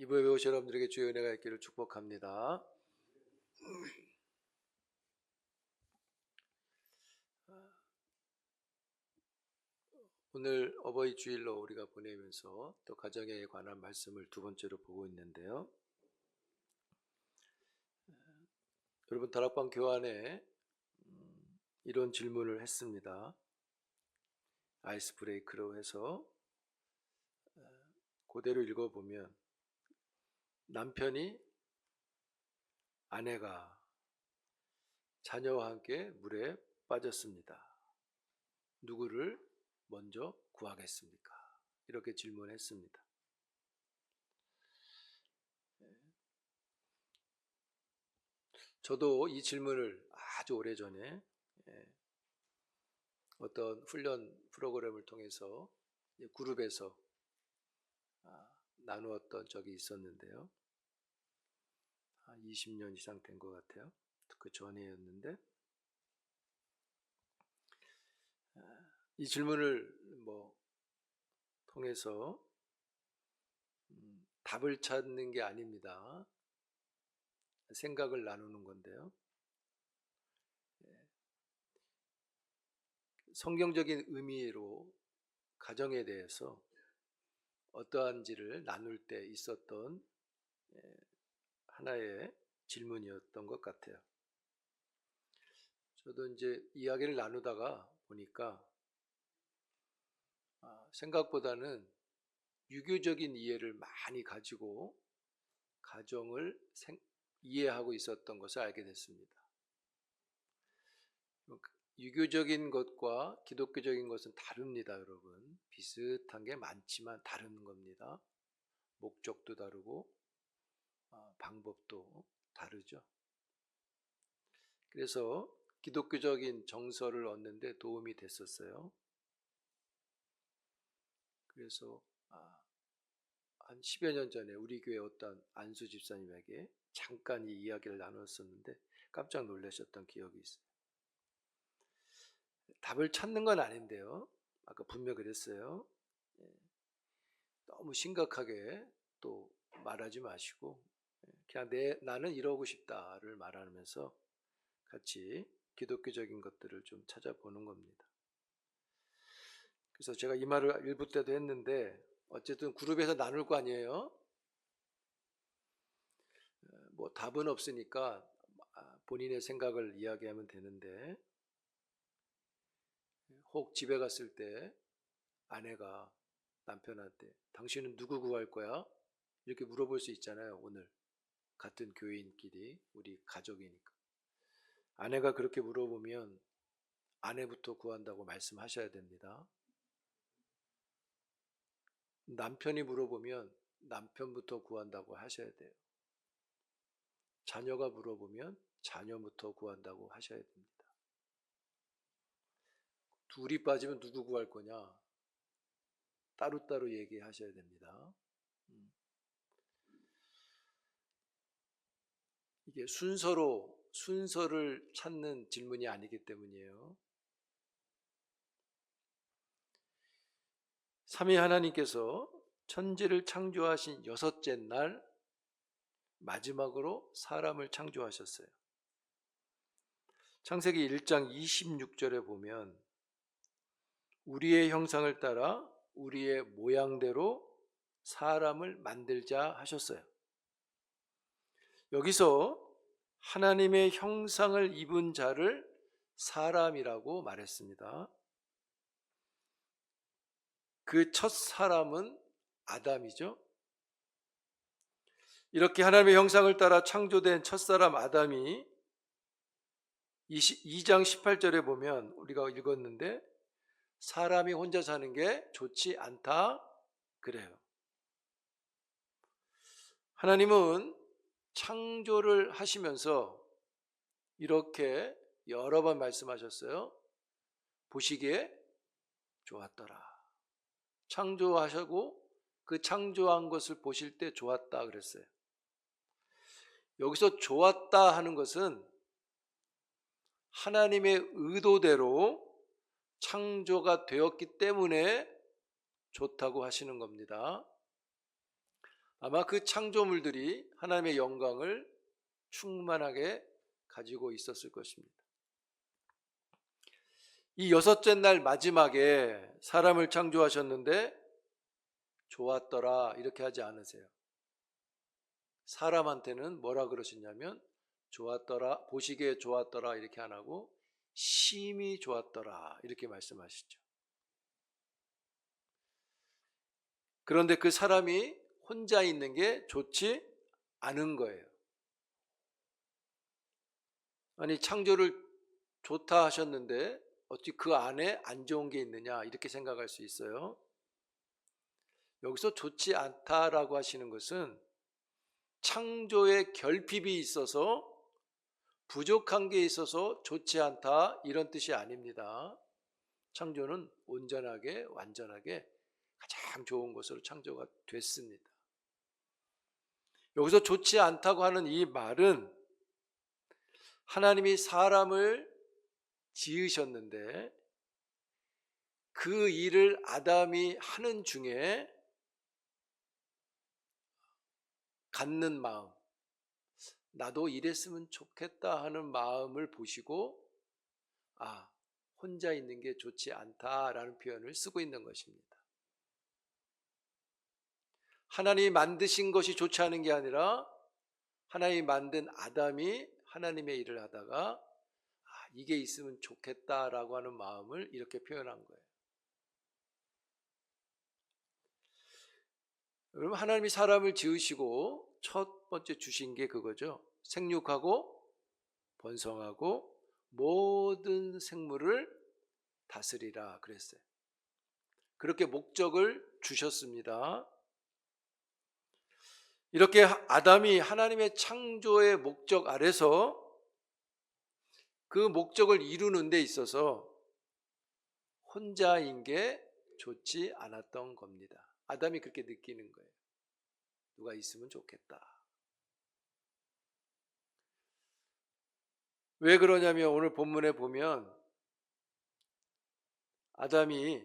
이부에 오신 여러분들에게 주의 은혜가 있기를 축복합니다. 오늘 어버이 주일로 우리가 보내면서 또 가정에 관한 말씀을 두 번째로 보고 있는데요. 여러분 다락방 교환에 이런 질문을 했습니다. 아이스 브레이크로 해서 그대로 읽어보면 남편이 아내가 자녀와 함께 물에 빠졌습니다. 누구를 먼저 구하겠습니까? 이렇게 질문했습니다. 저도 이 질문을 아주 오래전에 어떤 훈련 프로그램을 통해서 그룹에서 나누었던 적이 있었는데요. 20년 이상 된 것 같아요. 그 전에였는데 이 질문을 통해서 답을 찾는 게 아닙니다. 생각을 나누는 건데요. 성경적인 의미로 가정에 대해서 어떠한지를 나눌 때 있었던 하나의 질문이었던 것 같아요. 저도 이제 이야기를 나누다가 보니까 생각보다는 유교적인 이해를 많이 가지고 가정을 이해하고 있었던 것을 알게 됐습니다. 유교적인 것과 기독교적인 것은 다릅니다, 여러분. 비슷한 게 많지만 다른 겁니다. 목적도 다르고 방법도 다르죠. 그래서 기독교적인 정서를 얻는 데 도움이 됐었어요. 그래서 한 10여 년 전에 우리 교회 어떤 안수 집사님에게 잠깐 이 이야기를 나눴었는데 깜짝 놀라셨던 기억이 있어요. 답을 찾는 건 아닌데요. 아까 분명 그랬어요. 너무 심각하게 또 말하지 마시고 그냥 나는 이러고 싶다를 말하면서 같이 기독교적인 것들을 좀 찾아보는 겁니다. 그래서 제가 이 말을 일부 때도 했는데 어쨌든 그룹에서 나눌 거 아니에요. 답은 없으니까 본인의 생각을 이야기하면 되는데 혹 집에 갔을 때 아내가 남편한테 당신은 누구 구할 거야? 이렇게 물어볼 수 있잖아요. 오늘 같은 교인끼리 우리 가족이니까. 아내가 그렇게 물어보면 아내부터 구한다고 말씀하셔야 됩니다. 남편이 물어보면 남편부터 구한다고 하셔야 돼요. 자녀가 물어보면 자녀부터 구한다고 하셔야 됩니다. 둘이 빠지면 누구 구할 거냐? 따로따로 얘기하셔야 됩니다. 이게 순서를 찾는 질문이 아니기 때문이에요. 삼위 하나님께서 천지를 창조하신 여섯째 날 마지막으로 사람을 창조하셨어요. 창세기 1장 26절에 보면 우리의 형상을 따라 우리의 모양대로 사람을 만들자 하셨어요. 여기서 하나님의 형상을 입은 자를 사람이라고 말했습니다. 그 첫 사람은 아담이죠. 이렇게 하나님의 형상을 따라 창조된 첫사람 아담이 2장 18절에 보면 우리가 읽었는데 사람이 혼자 사는 게 좋지 않다 그래요. 하나님은 창조를 하시면서 이렇게 여러 번 말씀하셨어요. 보시기에 좋았더라. 창조하시고 그 창조한 것을 보실 때 좋았다 그랬어요. 여기서 좋았다 하는 것은 하나님의 의도대로 창조가 되었기 때문에 좋다고 하시는 겁니다. 아마 그 창조물들이 하나님의 영광을 충만하게 가지고 있었을 것입니다. 이 여섯째 날 마지막에 사람을 창조하셨는데 좋았더라 이렇게 하지 않으세요. 사람한테는 뭐라 그러시냐면 좋았더라, 보시기에 좋았더라 이렇게 안 하고 심히 좋았더라 이렇게 말씀하시죠. 그런데 그 사람이 혼자 있는 게 좋지 않은 거예요. 아니 창조를 좋다 하셨는데 어찌 그 안에 안 좋은 게 있느냐 이렇게 생각할 수 있어요. 여기서 좋지 않다라고 하시는 것은 창조에 결핍이 있어서 부족한 게 있어서 좋지 않다 이런 뜻이 아닙니다. 창조는 온전하게 완전하게 가장 좋은 것으로 창조가 됐습니다. 여기서 좋지 않다고 하는 이 말은 하나님이 사람을 지으셨는데 그 일을 아담이 하는 중에 갖는 마음, 나도 이랬으면 좋겠다 하는 마음을 보시고 혼자 있는 게 좋지 않다라는 표현을 쓰고 있는 것입니다. 하나님이 만드신 것이 좋지 않은 게 아니라 하나님이 만든 아담이 하나님의 일을 하다가 이게 있으면 좋겠다라고 하는 마음을 이렇게 표현한 거예요. 여러분, 하나님이 사람을 지으시고 첫 번째 주신 게 그거죠. 생육하고 번성하고 모든 생물을 다스리라 그랬어요. 그렇게 목적을 주셨습니다. 이렇게 아담이 하나님의 창조의 목적 아래서 그 목적을 이루는 데 있어서 혼자인 게 좋지 않았던 겁니다. 아담이 그렇게 느끼는 거예요. 누가 있으면 좋겠다. 왜 그러냐면 오늘 본문에 보면 아담이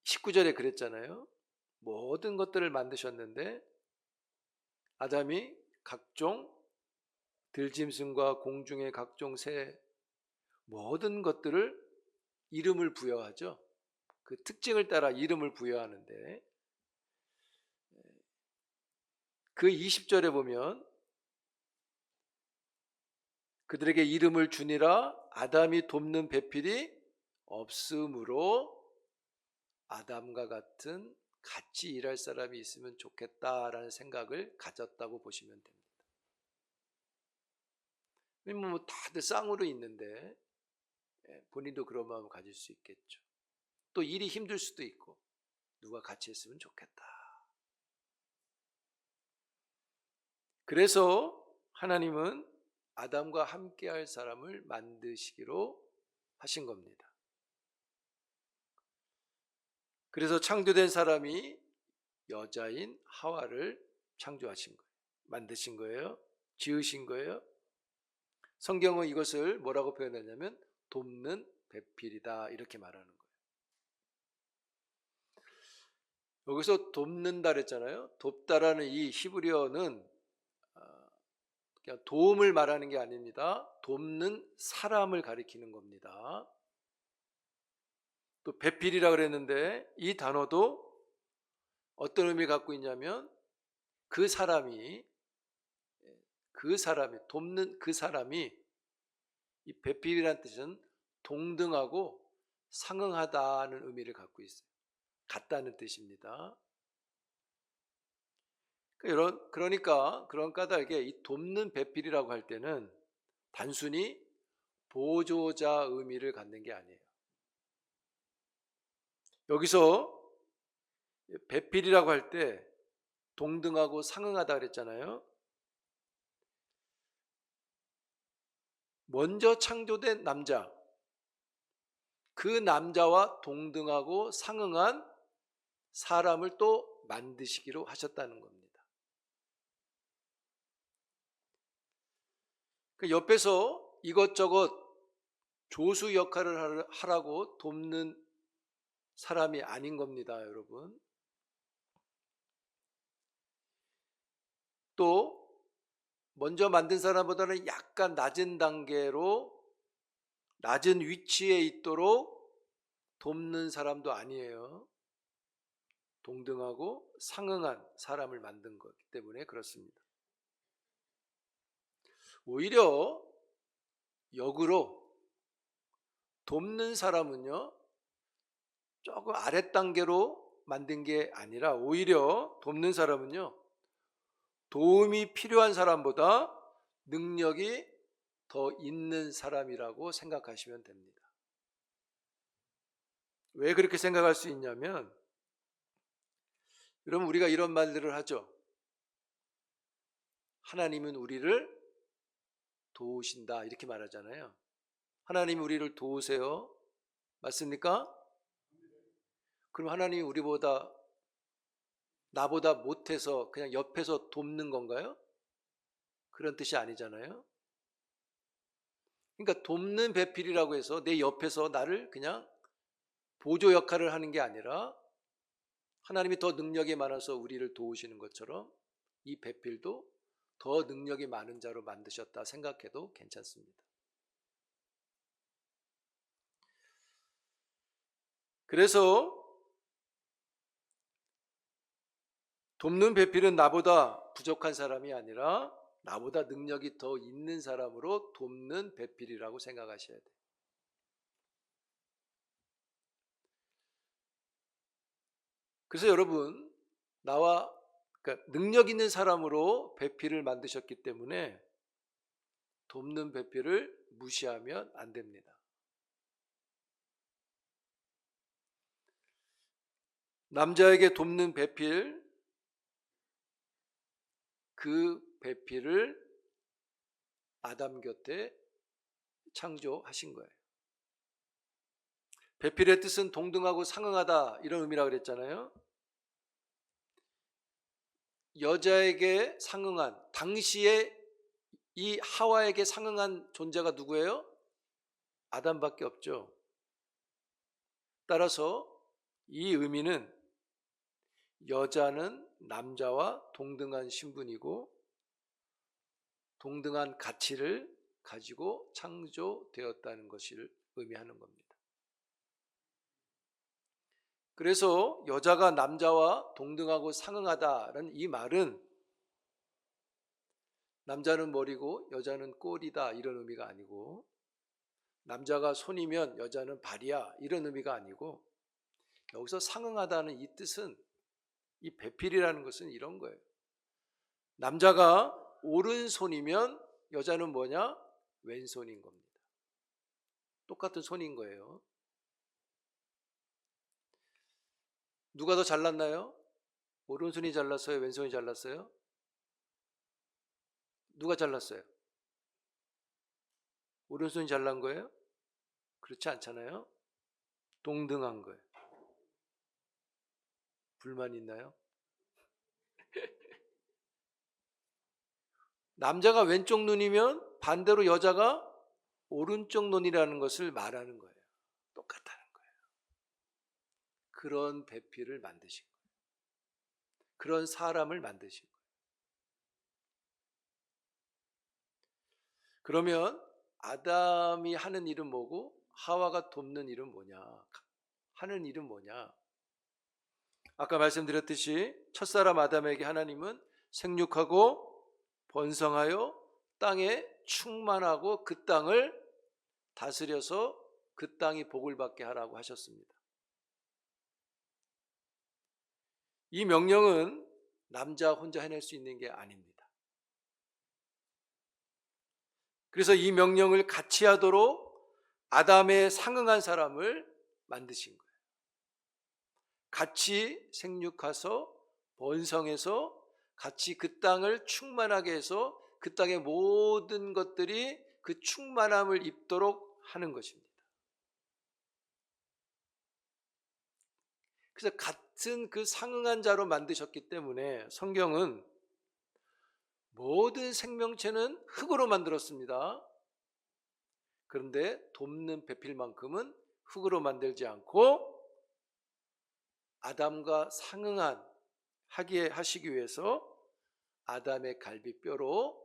19절에 그랬잖아요. 모든 것들을 만드셨는데 아담이 각종 들짐승과 공중의 각종 새 모든 것들을 이름을 부여하죠. 그 특징을 따라 이름을 부여하는데 그 20절에 보면 그들에게 이름을 주니라 아담이 돕는 배필이 없으므로 아담과 같은 같이 일할 사람이 있으면 좋겠다라는 생각을 가졌다고 보시면 됩니다. 뭐 다들 쌍으로 있는데 본인도 그런 마음을 가질 수 있겠죠. 또 일이 힘들 수도 있고 누가 같이 했으면 좋겠다. 그래서 하나님은 아담과 함께 할 사람을 만드시기로 하신 겁니다. 그래서 창조된 사람이 여자인 하와를 창조하신 거예요. 만드신 거예요. 지으신 거예요. 성경은 이것을 뭐라고 표현하냐면 돕는 배필이다 이렇게 말하는 거예요. 여기서 돕는다 그랬잖아요. 돕다라는 이 히브리어는 그냥 도움을 말하는 게 아닙니다. 돕는 사람을 가리키는 겁니다. 또 배필이라 그랬는데 이 단어도 어떤 의미를 갖고 있냐면 그 사람이 돕는 그 사람이 이 배필이라는 뜻은 동등하고 상응하다는 의미를 갖고 있어요. 같다는 뜻입니다. 그러니까 그런 까닭에 이 돕는 배필이라고 할 때는 단순히 보조자 의미를 갖는 게 아니에요. 여기서 배필이라고 할 때 동등하고 상응하다 그랬잖아요. 먼저 창조된 남자, 그 남자와 동등하고 상응한 사람을 또 만드시기로 하셨다는 겁니다. 그 옆에서 이것저것 조수 역할을 하라고 돕는 사람이 아닌 겁니다, 여러분. 또 먼저 만든 사람보다는 약간 낮은 단계로 낮은 위치에 있도록 돕는 사람도 아니에요. 동등하고 상응한 사람을 만든 거기 때문에 그렇습니다. 오히려 역으로 돕는 사람은요, 조금 아랫단계로 만든 게 아니라 오히려 돕는 사람은요, 도움이 필요한 사람보다 능력이 더 있는 사람이라고 생각하시면 됩니다. 왜 그렇게 생각할 수 있냐면, 여러분, 우리가 이런 말들을 하죠. 하나님은 우리를 도우신다, 이렇게 말하잖아요. 하나님이 우리를 도우세요. 맞습니까? 그럼 하나님이 나보다 못해서 그냥 옆에서 돕는 건가요? 그런 뜻이 아니잖아요. 그러니까 돕는 배필이라고 해서 내 옆에서 나를 그냥 보조 역할을 하는 게 아니라 하나님이 더 능력이 많아서 우리를 도우시는 것처럼 이 배필도 더 능력이 많은 자로 만드셨다 생각해도 괜찮습니다. 그래서 돕는 배필은 나보다 부족한 사람이 아니라 나보다 능력이 더 있는 사람으로 돕는 배필이라고 생각하셔야 돼요. 그래서 여러분, 그러니까 능력 있는 사람으로 배필을 만드셨기 때문에 돕는 배필을 무시하면 안 됩니다. 남자에게 돕는 배필, 그 배필을 아담 곁에 창조하신 거예요. 배필의 뜻은 동등하고 상응하다, 이런 의미라고 그랬잖아요. 여자에게 상응한, 당시에 이 하와에게 상응한 존재가 누구예요? 아담밖에 없죠. 따라서 이 의미는 여자는 남자와 동등한 신분이고 동등한 가치를 가지고 창조되었다는 것을 의미하는 겁니다. 그래서 여자가 남자와 동등하고 상응하다는 이 말은 남자는 머리고 여자는 꼴이다, 이런 의미가 아니고, 남자가 손이면 여자는 발이야, 이런 의미가 아니고, 여기서 상응하다는 이 뜻은, 이 배필이라는 것은 이런 거예요. 남자가 오른손이면 여자는 뭐냐? 왼손인 겁니다. 똑같은 손인 거예요. 누가 더 잘났나요? 오른손이 잘났어요? 왼손이 잘났어요? 누가 잘났어요? 오른손이 잘난 거예요? 그렇지 않잖아요. 동등한 거예요. 불만 있나요? 남자가 왼쪽 눈이면 반대로 여자가 오른쪽 눈이라는 것을 말하는 거예요. 똑같다는 거예요. 그런 배필을 만드신 거예요. 그런 사람을 만드신 거예요. 그러면 아담이 하는 일은 뭐고 하와가 돕는 일은 뭐냐? 하는 일은 뭐냐? 아까 말씀드렸듯이 첫사람 아담에게 하나님은 생육하고 번성하여 땅에 충만하고 그 땅을 다스려서 그 땅이 복을 받게 하라고 하셨습니다. 이 명령은 남자 혼자 해낼 수 있는 게 아닙니다. 그래서 이 명령을 같이 하도록 아담에 상응한 사람을 만드신 거예요. 같이 생육해서 번성해서 같이 그 땅을 충만하게 해서 그 땅의 모든 것들이 그 충만함을 입도록 하는 것입니다. 그래서 같은 그 상응한 자로 만드셨기 때문에 성경은 모든 생명체는 흙으로 만들었습니다. 그런데 돕는 배필만큼은 흙으로 만들지 않고 아담과 상응한 하시기 위해서 아담의 갈비뼈로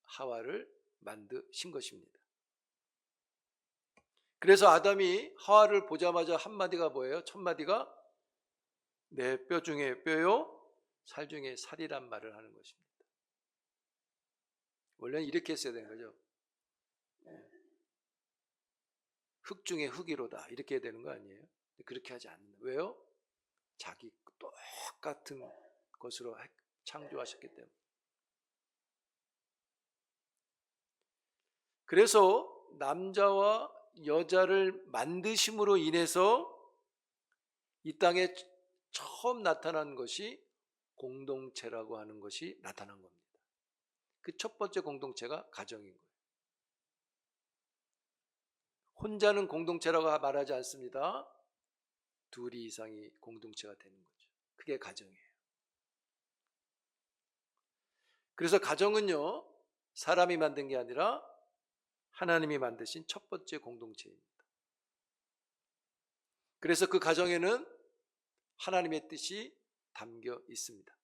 하와를 만드신 것입니다. 그래서 아담이 하와를 보자마자 한마디가 뭐예요? 첫마디가 내 뼈 중에 뼈요 살 중에 살이란 말을 하는 것입니다. 원래는 이렇게 했어야 되는 거죠. 흙 중에 흙이로다 이렇게 해야 되는 거 아니에요? 그렇게 하지 않는다. 왜요? 자기 똑같은 것으로 창조하셨기 때문에. 그래서 남자와 여자를 만드심으로 인해서 이 땅에 처음 나타난 것이 공동체라고 하는 것이 나타난 겁니다. 그 첫 번째 공동체가 가정인 거예요. 혼자는 공동체라고 말하지 않습니다. 둘이 이상이 공동체가 되는 거죠. 그게 가정이에요. 그래서 가정은요, 사람이 만든 게 아니라 하나님이 만드신 첫 번째 공동체입니다. 그래서 그 가정에는 하나님의 뜻이 담겨 있습니다.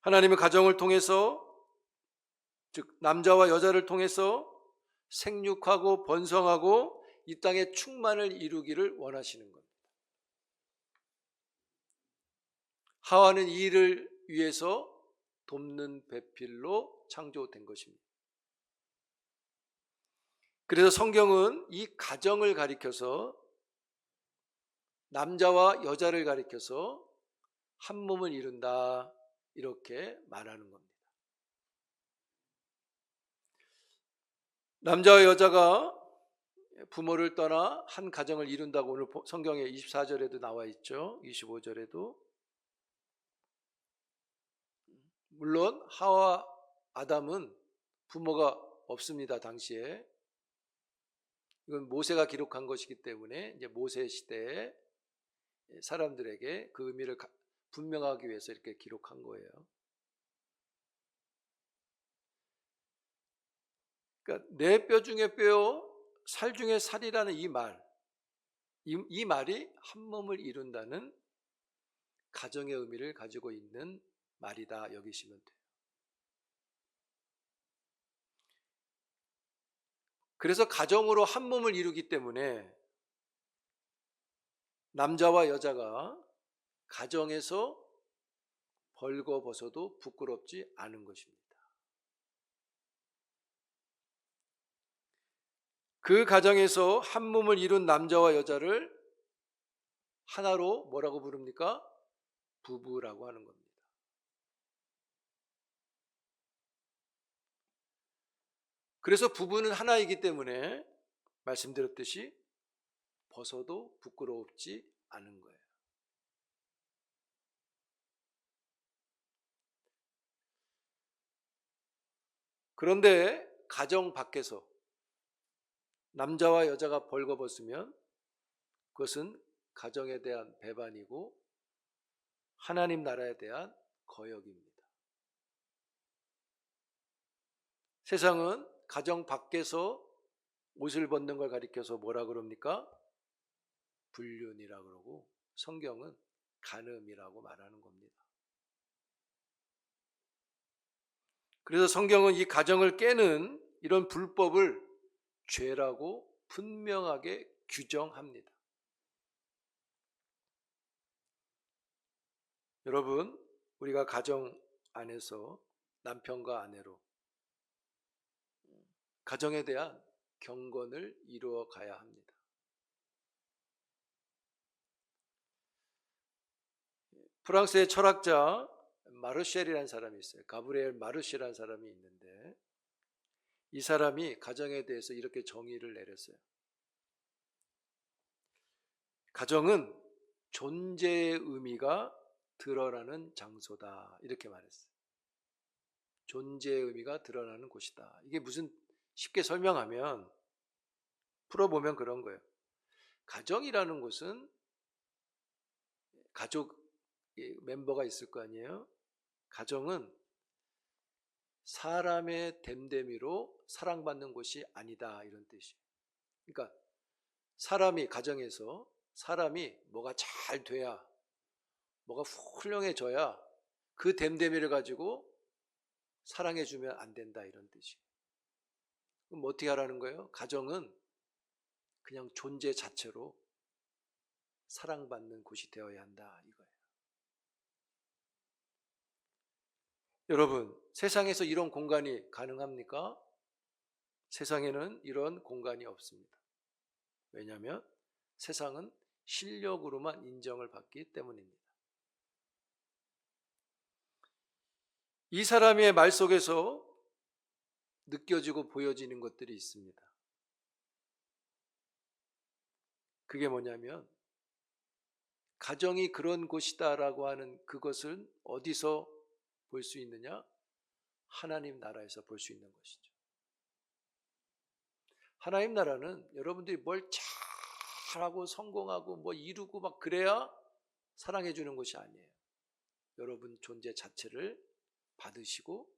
하나님은 가정을 통해서, 즉 남자와 여자를 통해서 생육하고 번성하고 이 땅에 충만을 이루기를 원하시는 겁니다. 하와는 이 일을 위해서 돕는 배필로 창조된 것입니다. 그래서 성경은 이 가정을 가리켜서 남자와 여자를 가리켜서 한 몸을 이룬다 이렇게 말하는 겁니다. 남자와 여자가 부모를 떠나 한 가정을 이룬다고 오늘 성경에 24절에도 나와 있죠. 25절에도. 물론 하와 아담은 부모가 없습니다. 당시에. 이건 모세가 기록한 것이기 때문에 이제 모세 시대에 사람들에게 그 의미를 분명하기 위해서 이렇게 기록한 거예요. 그러니까 내 뼈 중에 뼈요, 살 중에 살이라는 이 말이 한 몸을 이룬다는 가정의 의미를 가지고 있는 말이다 여기시면 돼요. 그래서 가정으로 한 몸을 이루기 때문에 남자와 여자가 가정에서 벌거벗어도 부끄럽지 않은 것입니다. 그 가정에서 한 몸을 이룬 남자와 여자를 하나로 뭐라고 부릅니까? 부부라고 하는 겁니다. 그래서 부부는 하나이기 때문에 말씀드렸듯이 벗어도 부끄럽지 않은 거예요. 그런데 가정 밖에서 남자와 여자가 벌거벗으면 그것은 가정에 대한 배반이고 하나님 나라에 대한 거역입니다. 세상은 가정 밖에서 옷을 벗는 걸 가리켜서 뭐라 그럽니까? 불륜이라 그러고 성경은 간음이라고 말하는 겁니다. 그래서 성경은 이 가정을 깨는 이런 불법을 죄라고 분명하게 규정합니다. 여러분, 우리가 가정 안에서 남편과 아내로 가정에 대한 경건을 이루어 가야 합니다. 프랑스의 철학자 마르쉘이라는 사람이 있어요. 가브리엘 마르쉘이라는 사람이 있는데 이 사람이 가정에 대해서 이렇게 정의를 내렸어요. 가정은 존재의 의미가 드러나는 장소다 이렇게 말했어요. 존재의 의미가 드러나는 곳이다. 이게 무슨 쉽게 설명하면 풀어보면 그런 거예요. 가정이라는 곳은 가족 멤버가 있을 거 아니에요. 가정은 사람의 됨됨이로 사랑받는 곳이 아니다 이런 뜻이에요. 그러니까 사람이 가정에서 사람이 뭐가 잘 돼야 뭐가 훌륭해져야 그 됨됨이를 가지고 사랑해주면 안 된다, 이런 뜻이에요. 그럼 어떻게 하라는 거예요? 가정은 그냥 존재 자체로 사랑받는 곳이 되어야 한다, 이거예요. 여러분, 세상에서 이런 공간이 가능합니까? 세상에는 이런 공간이 없습니다. 왜냐하면 세상은 실력으로만 인정을 받기 때문입니다. 이 사람의 말 속에서 느껴지고 보여지는 것들이 있습니다. 그게 뭐냐면 가정이 그런 곳이다라고 하는 그것을 어디서 볼 수 있느냐? 하나님 나라에서 볼 수 있는 것이죠. 하나님 나라는 여러분들이 뭘 잘하고 성공하고 뭐 이루고 막 그래야 사랑해 주는 것이 아니에요. 여러분 존재 자체를 받으시고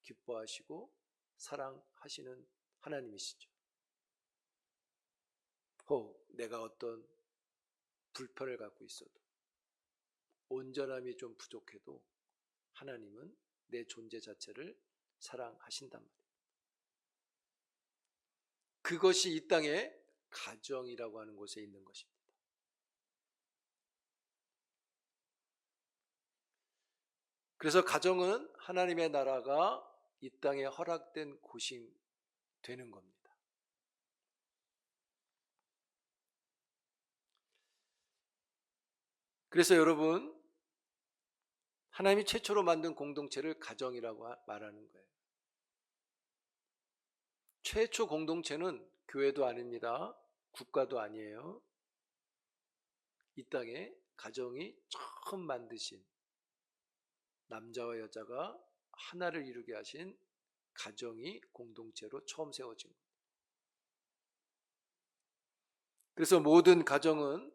기뻐하시고 사랑하시는 하나님이시죠. 혹 내가 어떤 불편을 갖고 있어도 온전함이 좀 부족해도 하나님은 내 존재 자체를 사랑하신단 말이에요. 그것이 이 땅에 가정이라고 하는 곳에 있는 것입니다. 그래서 가정은 하나님의 나라가 이 땅에 허락된 곳이 되는 겁니다. 그래서 여러분, 하나님이 최초로 만든 공동체를 가정이라고 말하는 거예요. 최초 공동체는 교회도 아닙니다. 국가도 아니에요. 이 땅에 가정이 처음 만드신, 남자와 여자가 하나를 이루게 하신 가정이 공동체로 처음 세워진 겁니다. 그래서 모든 가정은,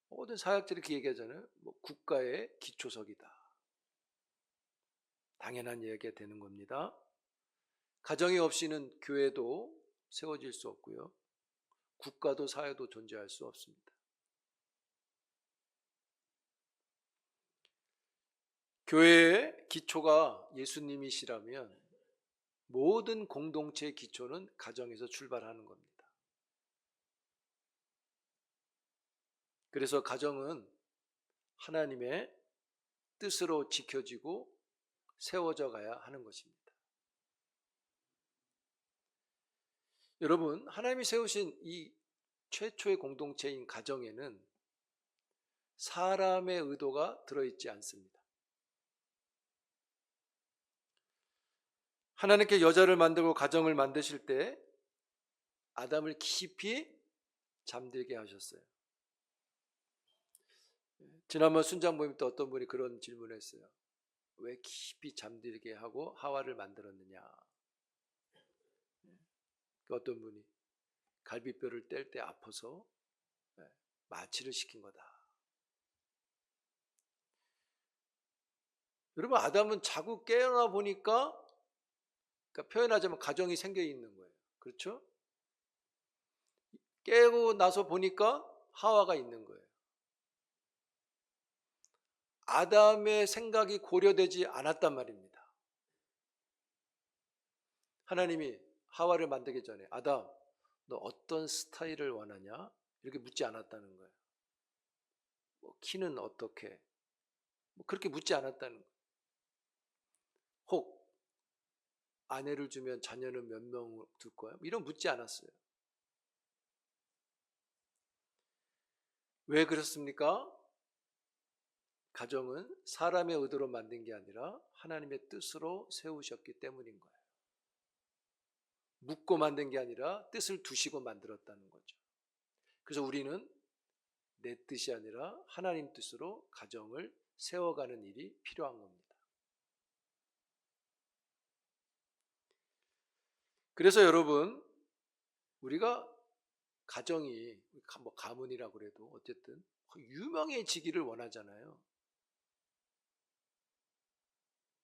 모든 사역자들이 이렇게 얘기하잖아요. 국가의 기초석이다. 당연한 얘기가 되는 겁니다. 가정이 없이는 교회도 세워질 수 없고요. 국가도 사회도 존재할 수 없습니다. 교회의 기초가 예수님이시라면 모든 공동체의 기초는 가정에서 출발하는 겁니다. 그래서 가정은 하나님의 뜻으로 지켜지고 세워져 가야 하는 것입니다. 여러분, 하나님이 세우신 이 최초의 공동체인 가정에는 사람의 의도가 들어있지 않습니다. 하나님께 여자를 만들고 가정을 만드실 때 아담을 깊이 잠들게 하셨어요. 지난번 순장 모임 때 어떤 분이 그런 질문을 했어요. 왜 깊이 잠들게 하고 하와를 만들었느냐. 어떤 분이 갈비뼈를 뗄 때 아파서 마취를 시킨 거다. 여러분, 아담은 자고 깨어나 보니까, 그러니까 표현하자면 가정이 생겨 있는 거예요. 그렇죠? 깨고 나서 보니까 하와가 있는 거예요. 아담의 생각이 고려되지 않았단 말입니다. 하나님이 하와를 만들기 전에 아담, 너 어떤 스타일을 원하냐? 이렇게 묻지 않았다는 거예요. 키는 어떻게? 그렇게 묻지 않았다는 거예요. 혹 아내를 주면 자녀는 몇 명 둘 거야? 이런 묻지 않았어요. 왜 그렇습니까? 가정은 사람의 의도로 만든 게 아니라 하나님의 뜻으로 세우셨기 때문인 거예요. 묻고 만든 게 아니라 뜻을 두시고 만들었다는 거죠. 그래서 우리는 내 뜻이 아니라 하나님 뜻으로 가정을 세워가는 일이 필요한 겁니다. 그래서 여러분, 우리가 가정이 가문이라고 그래도 어쨌든 유명해지기를 원하잖아요.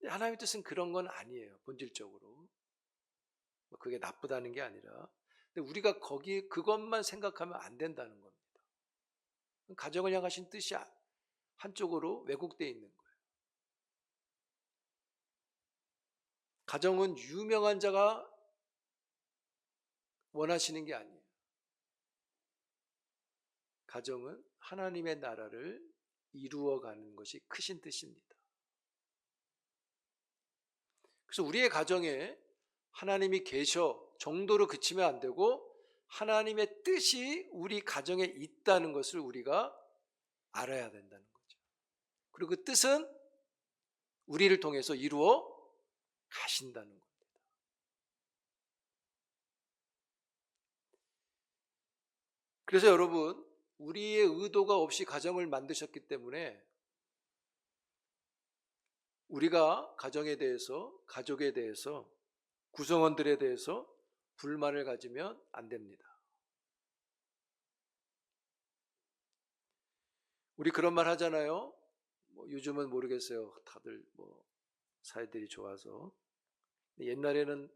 하나님의 뜻은 그런 건 아니에요. 본질적으로 그게 나쁘다는 게 아니라, 근데 우리가 그것만 생각하면 안 된다는 겁니다. 가정을 향하신 뜻이 한쪽으로 왜곡되어 있는 거예요. 가정은 유명한 자가 원하시는 게 아니에요. 가정은 하나님의 나라를 이루어가는 것이 크신 뜻입니다. 그래서 우리의 가정에 하나님이 계셔 정도로 그치면 안 되고 하나님의 뜻이 우리 가정에 있다는 것을 우리가 알아야 된다는 거죠. 그리고 그 뜻은 우리를 통해서 이루어 가신다는 겁니다. 그래서 여러분, 우리의 의도가 없이 가정을 만드셨기 때문에 우리가 가정에 대해서, 가족에 대해서, 구성원들에 대해서 불만을 가지면 안 됩니다. 우리 그런 말 하잖아요. 요즘은 모르겠어요. 다들 사회들이 좋아서. 옛날에는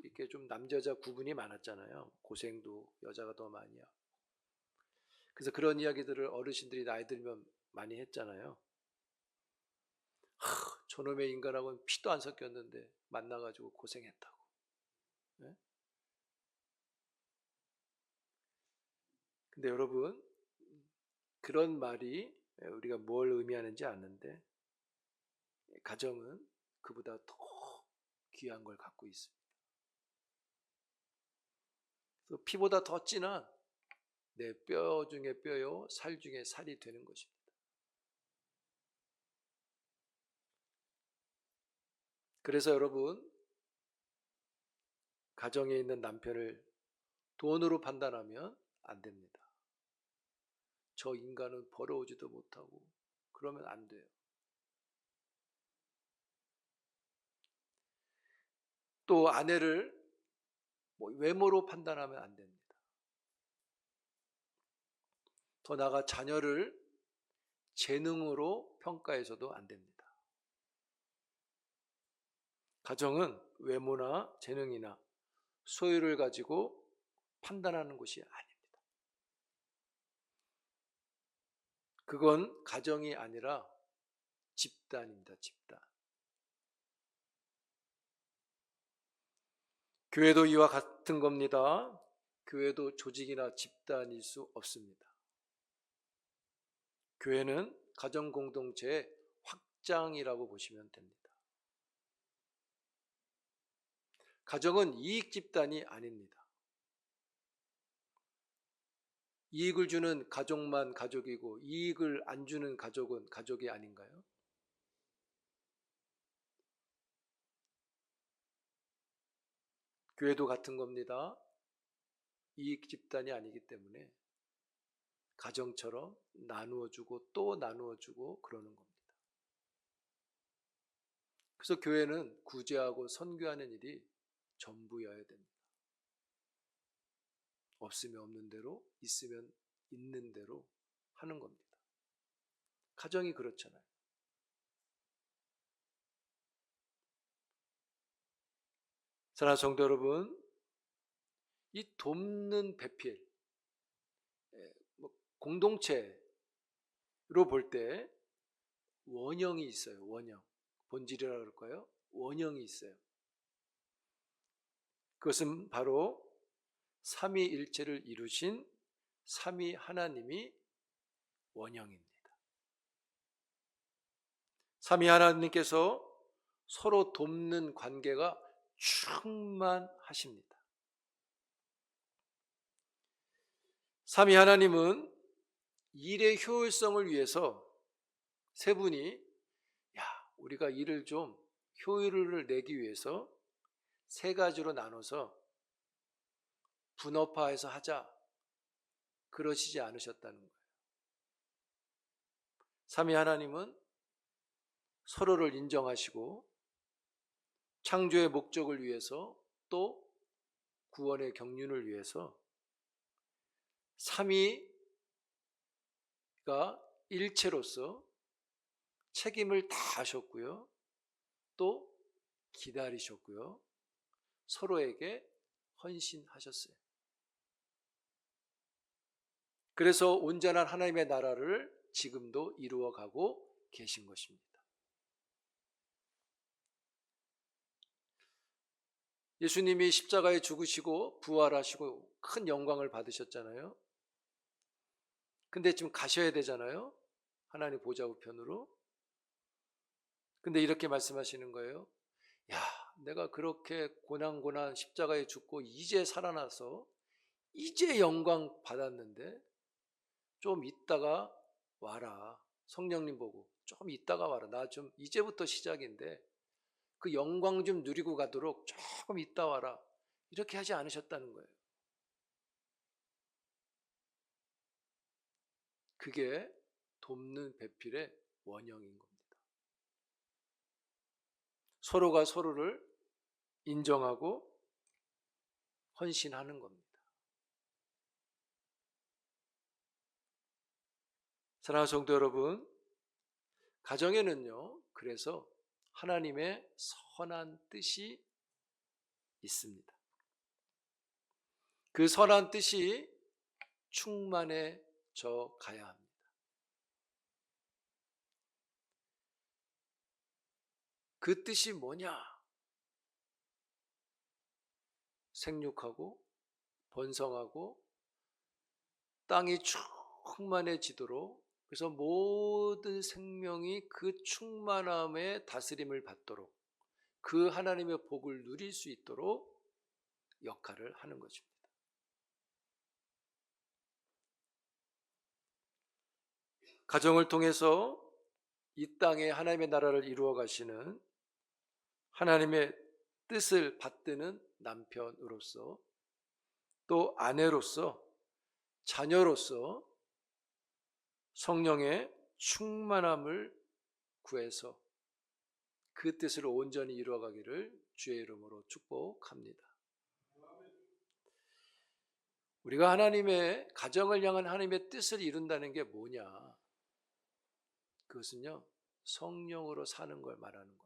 이렇게 좀 남자 여자 구분이 많았잖아요. 고생도 여자가 더 많이 하고. 그래서 그런 이야기들을 어르신들이 나이 들면 많이 했잖아요. 저놈의 인간하고는 피도 안 섞였는데 만나가지고 고생했다고. 네? 근데 여러분, 그런 말이 우리가 뭘 의미하는지 아는데 가정은 그보다 더 귀한 걸 갖고 있습니다. 그래서 피보다 더 진한 내 뼈 중에 뼈요, 살 중에 살이 되는 것입니다. 그래서 여러분, 가정에 있는 남편을 돈으로 판단하면 안 됩니다. 저 인간은 벌어오지도 못하고 그러면 안 돼요. 또 아내를 외모로 판단하면 안 됩니다. 더 나아가 자녀를 재능으로 평가해서도 안 됩니다. 가정은 외모나 재능이나 소유를 가지고 판단하는 것이 아닙니다. 그건 가정이 아니라 집단입니다. 집단. 교회도 이와 같은 겁니다. 교회도 조직이나 집단일 수 없습니다. 교회는 가정 공동체의 확장이라고 보시면 됩니다. 가정은 이익 집단이 아닙니다. 이익을 주는 가족만 가족이고 이익을 안 주는 가족은 가족이 아닌가요? 교회도 같은 겁니다. 이익 집단이 아니기 때문에 가정처럼 나누어주고 또 나누어주고 그러는 겁니다. 그래서 교회는 구제하고 선교하는 일이 전부여야 됩니다. 없으면 없는 대로, 있으면 있는 대로 하는 겁니다. 가정이 그렇잖아요. 사랑하는 성도 여러분, 이 돕는 배필, 공동체로 볼 때 원형이 있어요. 원형. 본질이라고 그럴까요? 원형이 있어요. 그것은 바로 삼위일체를 이루신 삼위 하나님이 원형입니다. 삼위 하나님께서 서로 돕는 관계가 충만하십니다. 삼위 하나님은 일의 효율성을 위해서 세 분이 우리가 일을 좀 효율을 내기 위해서 세 가지로 나눠서 분업화해서 하자 그러시지 않으셨다는 거예요. 삼위 하나님은 서로를 인정하시고 창조의 목적을 위해서 또 구원의 경륜을 위해서 삼위가 일체로서 책임을 다 하셨고요. 또 기다리셨고요. 서로에게 헌신하셨어요. 그래서 온전한 하나님의 나라를 지금도 이루어가고 계신 것입니다. 예수님이 십자가에 죽으시고 부활하시고 큰 영광을 받으셨잖아요. 근데 지금 가셔야 되잖아요. 하나님 보좌 우편으로. 근데 이렇게 말씀하시는 거예요. 야, 내가 그렇게 고난 십자가에 죽고 이제 살아나서 이제 영광 받았는데 좀 있다가 와라. 성령님 보고 좀 있다가 와라. 나 좀 이제부터 시작인데 그 영광 좀 누리고 가도록 조금 있다 와라. 이렇게 하지 않으셨다는 거예요. 그게 돕는 배필의 원형인 겁니다. 서로가 서로를 인정하고 헌신하는 겁니다. 사랑하는 성도 여러분, 가정에는요, 그래서 하나님의 선한 뜻이 있습니다. 그 선한 뜻이 충만해져 가야 합니다. 그 뜻이 뭐냐? 생육하고 번성하고 땅이 충만해지도록, 그래서 모든 생명이 그 충만함의 다스림을 받도록, 그 하나님의 복을 누릴 수 있도록 역할을 하는 것입니다. 가정을 통해서 이 땅에 하나님의 나라를 이루어 가시는 하나님의 뜻을 받드는 남편으로서, 또 아내로서, 자녀로서 성령의 충만함을 구해서 그 뜻을 온전히 이루어가기를 주의 이름으로 축복합니다. 우리가 하나님의 가정을 향한 하나님의 뜻을 이룬다는 게 뭐냐? 그것은요, 성령으로 사는 걸 말하는 겁니다.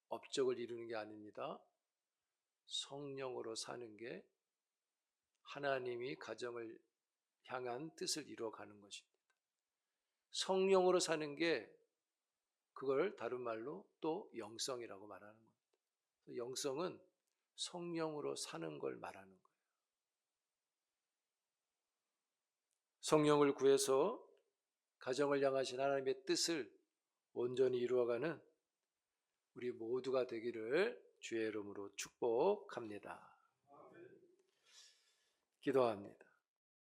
업적을 이루는 게 아닙니다. 성령으로 사는 게 하나님이 가정을 향한 뜻을 이루어가는 것입니다. 성령으로 사는 게 그걸 다른 말로 또 영성이라고 말하는 겁니다. 영성은 성령으로 사는 걸 말하는 거예요. 성령을 구해서 가정을 향하신 하나님의 뜻을 온전히 이루어가는 우리 모두가 되기를 주의 이름으로 축복합니다. 기도합니다.